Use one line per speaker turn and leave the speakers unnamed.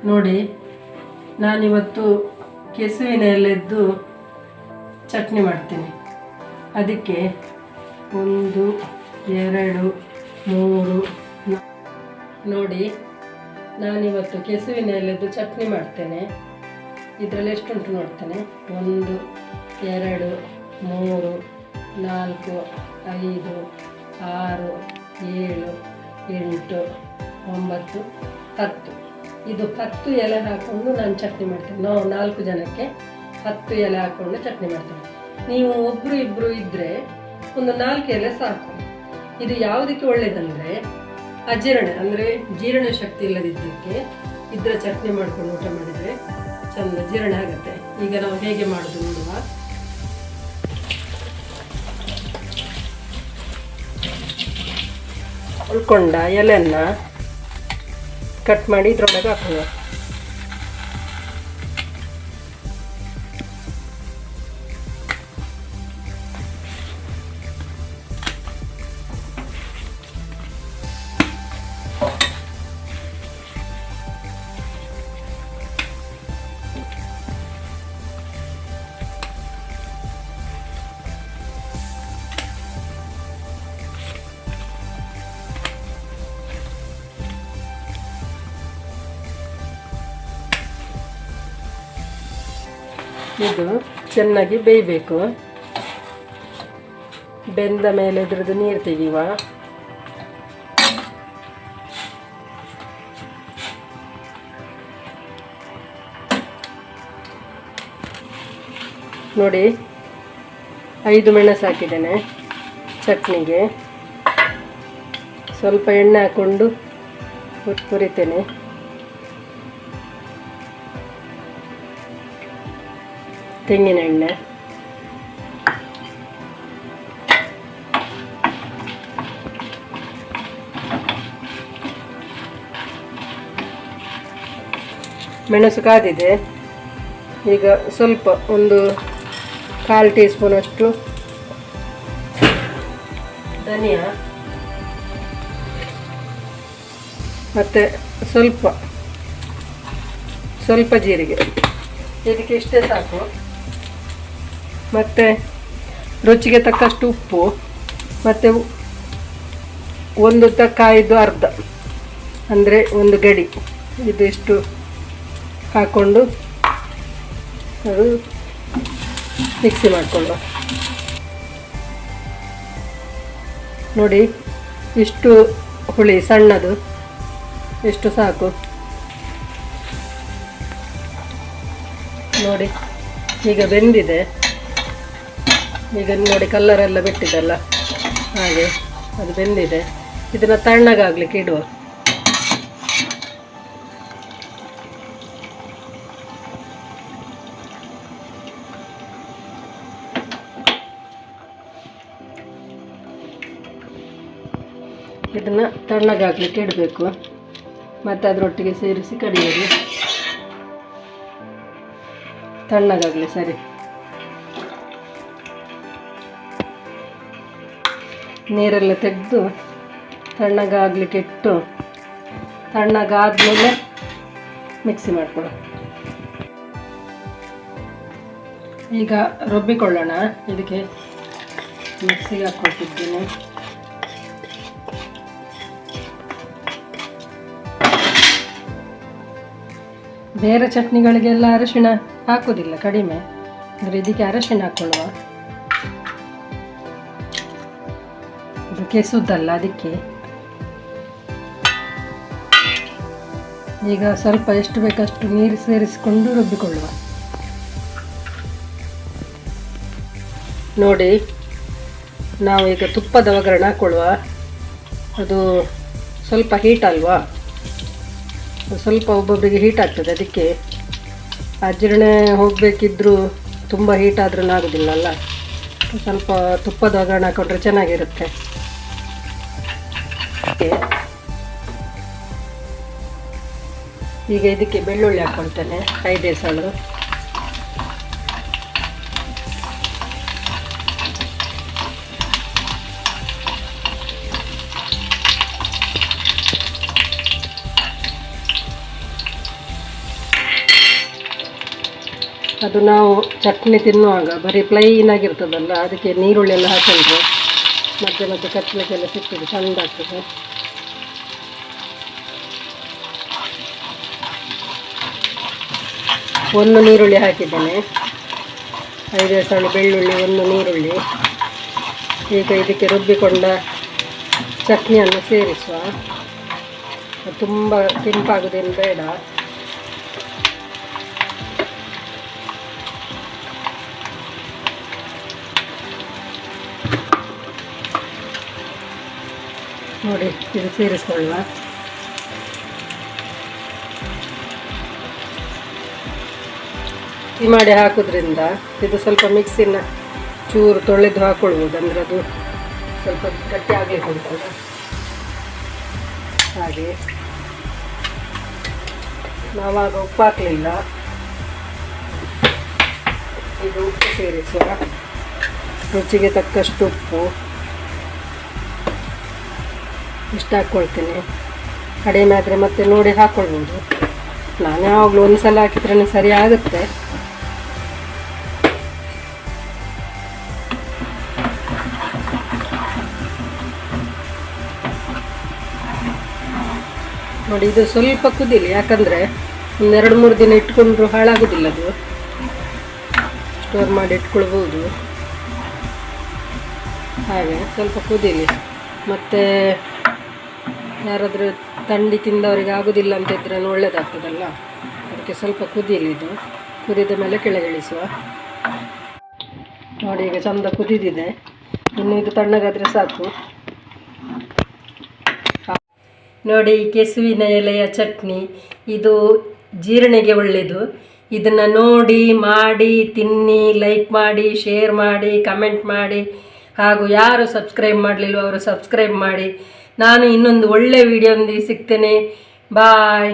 ನೋಡಿ, ನಾನಿವತ್ತು ಕೆಸುವಿನ ಎಲೆದ್ದು ಚಟ್ನಿ ಮಾಡ್ತೀನಿ. ಅದಕ್ಕೆ 1 2 3 ನೋಡಿ, ನಾನಿವತ್ತು ಕೆಸುವಿನ ಎಲೆದ್ದು ಚಟ್ನಿ ಮಾಡ್ತೇನೆ. ಇದರಲ್ಲಿ ಎಷ್ಟುಂಟು ನೋಡ್ತೇನೆ. 1 2 3 4 5 6 7 8 9 10. ಇದು 10 ಎಲೆ ಹಾಕ್ಕೊಂಡು ನಾನು ಚಟ್ನಿ ಮಾಡ್ತೇನೆ. ನಾವು 4 ಜನಕ್ಕೆ 10 ಎಲೆ ಹಾಕ್ಕೊಂಡು ಚಟ್ನಿ ಮಾಡ್ತೇನೆ. ನೀವು ಒಬ್ಬರು ಇಬ್ಬರು ಇದ್ದರೆ ಒಂದು 4 ಎಲೆ ಸಾಕು. ಇದು ಯಾವುದಕ್ಕೆ ಒಳ್ಳೆಯದಂದರೆ ಅಜೀರ್ಣ ಅಂದರೆ ಜೀರ್ಣ ಶಕ್ತಿ ಇಲ್ಲದಿದ್ದಕ್ಕೆ ಇದರ ಚಟ್ನಿ ಮಾಡ್ಕೊಂಡು ಊಟ ಮಾಡಿದರೆ ಚೆಂದ ಜೀರ್ಣ ಆಗುತ್ತೆ. ಈಗ ನಾವು ಹೇಗೆ ಮಾಡೋದು ನೋಡುವ. ಉಳ್ಕೊಂಡ ಎಲೆಯನ್ನು ಕಟ್ ಮಾಡಿ ಇದ್ರೊಳಗೆ ಹಾಕೋಣ. ಇದು ಚೆನ್ನಾಗಿ ಬೇಯಬೇಕು. ಬೆಂದ ಮೇಲೆ ಇದ್ರದ್ದು ನೀರು ತೆಗೆಯುವ. ನೋಡಿ, 5 ಮೆಣಸು ಹಾಕಿದ್ದೇನೆ ಚಟ್ನಿಗೆ. ಸ್ವಲ್ಪ ಎಣ್ಣೆ ಹಾಕ್ಕೊಂಡು ಹುರಿತೇನೆ. ತೆಂಗಿನ ಎಣ್ಣೆ, ಮೆಣಸು ಕಾದಿದೆ. ಈಗ ಸ್ವಲ್ಪ ಒಂದು 1/4 ಟೀ ಸ್ಪೂನ್ ಅಷ್ಟು ಧನಿಯಾ, ಮತ್ತು ಸ್ವಲ್ಪ ಜೀರಿಗೆ. ಇದಕ್ಕೆ ಇಷ್ಟೇ ಸಾಕು. ಮತ್ತು ರುಚಿಗೆ ತಕ್ಕಷ್ಟು ಉಪ್ಪು, ಮತ್ತು 1 ತಕ್ಕಾಯಿದು ಅರ್ಧ ಅಂದರೆ 1 ಗಡಿ, ಇದು ಇಷ್ಟು ಹಾಕ್ಕೊಂಡು ಅದು ಮಿಕ್ಸಿ ಮಾಡಿಕೊಳ್ಳುವ. ನೋಡಿ, ಇಷ್ಟು ಹುಳಿ ಸಣ್ಣದು ಇಷ್ಟು ಸಾಕು. ನೋಡಿ, ಈಗ ಬೆಂದಿದೆ. ಈಗ ನೋಡಿ, ಕಲ್ಲರೆಲ್ಲ ಬಿಟ್ಟಿದ್ದಲ್ಲ, ಹಾಗೆ ಅದು ಬೆಂದಿದೆ. ಇದನ್ನು ತಣ್ಣಗಾಗಲಿಕ್ಕೆ ಇಡುವ. ಇದನ್ನು ತಣ್ಣಗಾಗಲಿಕ್ಕೆ ಇಡಬೇಕು. ಮತ್ತು ಅದರೊಟ್ಟಿಗೆ ಸೇರಿಸಿ ಕಡಿಯೋದು. ತಣ್ಣಗಾಗಲಿ ಸರಿ. ನೀರೆಲ್ಲ ತೆಗೆದು ತಣ್ಣಗಾಗಲಿಕ್ಕೆ ಇಟ್ಟು, ತಣ್ಣಗಾದ್ಮೇಲೆ ಮಿಕ್ಸಿ ಮಾಡ್ಕೊಳ್ಳೋ. ಈಗ ರುಬ್ಬಿಕೊಳ್ಳೋಣ. ಇದಕ್ಕೆ ಮಿಕ್ಸಿಗೆ ಹಾಕ್ಕೊಟ್ಟಿದ್ದೀನಿ. ಬೇರೆ ಚಟ್ನಿಗಳಿಗೆಲ್ಲ ಅರಶಿಣ ಹಾಕೋದಿಲ್ಲ, ಕಡಿಮೆ. ಅಂದರೆ ಇದಕ್ಕೆ ಅರಶಿಣ ಹಾಕ್ಕೊಳ್ಳುವ. ಇದು ಕೆಸುದ್ದಲ್ಲ, ಅದಕ್ಕೆ. ಈಗ ಸ್ವಲ್ಪ ಎಷ್ಟು ಬೇಕಷ್ಟು ನೀರು ಸೇರಿಸಿಕೊಂಡು ರುಬ್ಬಿಕೊಳ್ಳುವ. ನೋಡಿ, ನಾವು ಈಗ ತುಪ್ಪದ ಒಗ್ಗರಣೆ ಹಾಕ್ಕೊಳ್ಳುವ. ಅದು ಸ್ವಲ್ಪ ಹೀಟ್ ಅಲ್ವಾ, ಸ್ವಲ್ಪ ಒಬ್ಬೊಬ್ಬರಿಗೆ ಹೀಟ್ ಆಗ್ತದೆ. ಅದಕ್ಕೆ ಅಜೀರ್ಣ ಹೋಗಬೇಕಿದ್ರೂ ತುಂಬ ಹೀಟ್ ಆದ್ರೂ ಆಗೋದಿಲ್ಲಲ್ಲ. ಸ್ವಲ್ಪ ತುಪ್ಪದ ಒಗ್ಗರಣೆ ಹಾಕೊಂಡ್ರೆ ಚೆನ್ನಾಗಿರುತ್ತೆ. ಈಗ ಇದಕ್ಕೆ ಬೆಳ್ಳುಳ್ಳಿ ಹಾಕ್ಕೊಳ್ತೇನೆ, 5 ಎಸಳು. ಅದು ನಾವು ಚಟ್ನಿ ತಿನ್ನುವಾಗ ಬರೀ ಪ್ಲೈನ್ ಆಗಿರ್ತದಲ್ಲ, ಅದಕ್ಕೆ ನೀರುಳ್ಳಿ ಎಲ್ಲ ಹಾಕೊಂಡ್ರೆ ಮಧ್ಯೆ ಮಧ್ಯೆ ಕಚ್ಚಲಿಕ್ಕೆಲ್ಲ ಸಿಗ್ತದೆ, ಚೆಂದ ಆಗ್ತದೆ. ಒಂದು ನೀರುಳ್ಳಿ ಹಾಕಿದ್ದೇನೆ, 5 ಸಣ್ಣ ಬೆಳ್ಳುಳ್ಳಿ, ಒಂದು ನೀರುಳ್ಳಿ. ಈಗ ಇದಕ್ಕೆ ರುಬ್ಬಿಕೊಂಡ ಚಟ್ನಿಯನ್ನು ಸೇರಿಸುವ. ತುಂಬ ಕೆಂಪಾಗೋದೇನು ಬೇಡ. ನೋಡಿ, ಇದು ಸೇರಿಸ್ಕೊಳ್ಳುವ. ಈ ಮಾಡಿ ಹಾಕೋದ್ರಿಂದ ಇದು ಸ್ವಲ್ಪ ಮಿಕ್ಸಿನ ಚೂರು ತೊಳೆದು ಹಾಕ್ಕೊಳ್ಬೋದು, ಅಂದರೆ ಅದು ಸ್ವಲ್ಪ ಗಟ್ಟಿ ಆಗಲಿಕ್ಕೆ ಉಂಟಲ್ಲ ಹಾಗೆ. ನಾವಾಗ ಉಪ್ಪು ಹಾಕಲಿಲ್ಲ, ಈಗ ಉಪ್ಪು ಸೇರಿಸುವ. ರುಚಿಗೆ ತಕ್ಕಷ್ಟು ಉಪ್ಪು ಇಷ್ಟು ಹಾಕ್ಕೊಳ್ತೀನಿ. ಕಡಿಮೆ ಆದರೆ ಮತ್ತೆ ನೋಡಿ ಹಾಕ್ಕೊಳ್ಬೋದು. ನಾನು ಯಾವಾಗಲೂ ಒಂದು ಸಲ ಹಾಕಿದ್ರೇ ಸರಿ ಆಗುತ್ತೆ. ನೋಡಿ, ಇದು ಸ್ವಲ್ಪ ಕುದೀಲಿ, ಯಾಕಂದರೆ 1-2-3 ದಿನ ಇಟ್ಕೊಂಡ್ರು ಹಾಳಾಗೋದಿಲ್ಲ. ಅದು ಸ್ಟೋರ್ ಮಾಡಿ ಇಟ್ಕೊಳ್ಬೋದು. ಹಾಗೆ ಸ್ವಲ್ಪ ಕುದೀಲಿ. ಮತ್ತು ಯಾರಾದರೂ ಥಂಡಿ ತಿಂದವರಿಗೆ ಆಗೋದಿಲ್ಲ ಅಂತ ಇದ್ದರೆ ಒಳ್ಳೆಯದಾಗ್ತದಲ್ಲ, ಅದಕ್ಕೆ ಸ್ವಲ್ಪ ಕುದೀಲಿ. ಇದು ಕುದಿದ ಮೇಲೆ ಕೆಳಗಿಳಿಸುವ. ನೋಡಿ, ಈಗ ಚಂದ ಕುದಿದಿದೆ. ಇನ್ನು ಇದು ತಣ್ಣಗಾದರೆ ಸಾಕು. ನೋಡಿ, ಕೆಸುವಿನ ಎಲೆಯ ಚಟ್ನಿ, ಇದು ಜೀರ್ಣಿಗೆ ಒಳ್ಳೆಯದು. ಇದನ್ನು ನೋಡಿ, ಮಾಡಿ, ತಿನ್ನಿ. ಲೈಕ್ ಮಾಡಿ, ಶೇರ್ ಮಾಡಿ, ಕಮೆಂಟ್ ಮಾಡಿ. ಹಾಗೂ ಯಾರು ಸಬ್ಸ್ಕ್ರೈಬ್ ಮಾಡಲಿಲ್ವೋ ಅವರು ಸಬ್ಸ್ಕ್ರೈಬ್ ಮಾಡಿ. ನಾನು ಇನ್ನೊಂದು ಒಳ್ಳೆಯ ವಿಡಿಯೋದೊಂದಿಗೆ ಸಿಗ್ತೇನೆ. ಬಾಯ್.